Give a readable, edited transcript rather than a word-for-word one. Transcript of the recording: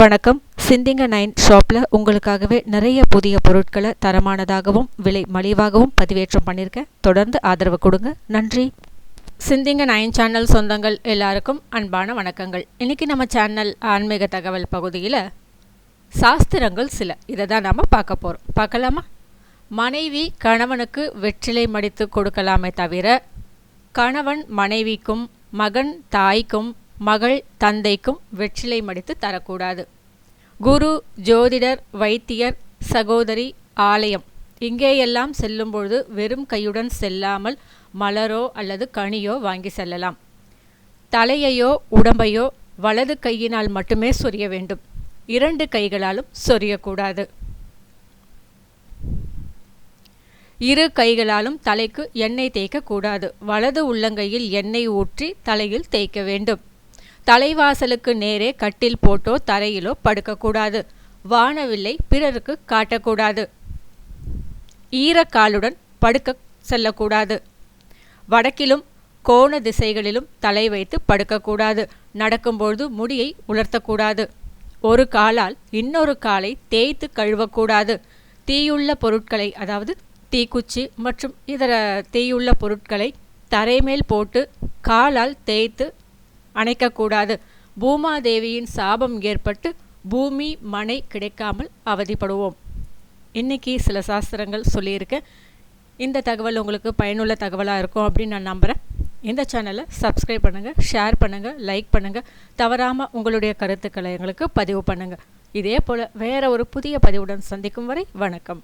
வணக்கம். சிந்திங்க 9 ஷாப்பில் உங்களுக்காகவே நிறைய புதிய பொருட்களை தரமானதாகவும் விலை மலிவாகவும் பதிவேற்றம் பண்ணியிருக்கேன். தொடர்ந்து ஆதரவு கொடுங்க. நன்றி. சிந்திங்க 9 சேனல் சொந்தங்கள் எல்லாருக்கும் அன்பான வணக்கங்கள். இன்றைக்கி நம்ம சேனல் ஆன்மீக தகவல் பகுதியில் சாஸ்திரங்கள் சில இதை தான் நாம் பார்க்கலாமா? மனைவி கணவனுக்கு வெற்றிலை மடித்து கொடுக்கலாமே தவிர கணவன் மனைவிக்கும் மகன் தாய்க்கும் மகள் தந்தைக்கும் வெற்றிலை மடித்து தரக்கூடாது. குரு, ஜோதிடர், வைத்தியர், சகோதரி, ஆலயம் இங்கேயெல்லாம் செல்லும்பொழுது வெறும் கையுடன் செல்லாமல் மலரோ அல்லது கனியோ வாங்கி செல்லலாம். தலையையோ உடம்பையோ வலது கையினால் மட்டுமே சொரிய வேண்டும். 2 கைகளாலும் சொரியக்கூடாது. 2 கைகளாலும் தலைக்கு எண்ணெய் தேய்க்கக்கூடாது. வலது உள்ளங்கையில் எண்ணெய் ஊற்றி தலையில் தேய்க்க வேண்டும். தலைவாசலுக்கு நேரே கட்டில் போட்டோ தரையிலோ படுக்கக்கூடாது. வானவில்லை பிறருக்கு காட்டக்கூடாது. ஈரக்காலுடன் படுக்க செல்லக்கூடாது. வடக்கிலும் கோண திசைகளிலும் தலை வைத்து படுக்கக்கூடாது. நடக்கும்பொழுது முடியை உலர்த்தக்கூடாது. ஒரு காலால் இன்னொரு காலை தேய்த்து கழுவக்கூடாது. தீயுள்ள பொருட்களை, அதாவது தீக்குச்சி மற்றும் இதர தீயுள்ள பொருட்களை தரைமேல் போட்டு காலால் தேய்த்து அணைக்கக்கூடாது. பூமாதேவியின் சாபம் ஏற்பட்டு பூமி மனை கிடைக்காமல் அவதிப்படுவோம். இன்றைக்கி சில சாஸ்திரங்கள் சொல்லியிருக்கேன். இந்த தகவல் உங்களுக்கு பயனுள்ள தகவலாக இருக்கும் அப்படின்னு நான் நம்புகிறேன். இந்த சேனலை சப்ஸ்கிரைப் பண்ணுங்கள், ஷேர் பண்ணுங்கள், லைக் பண்ணுங்கள். தவறாமல் உங்களுடைய கருத்துக்களை எங்களுக்கு பதிவு பண்ணுங்கள். இதே போல் வேறு ஒரு புதிய பதிவுடன் சந்திக்கும் வரை வணக்கம்.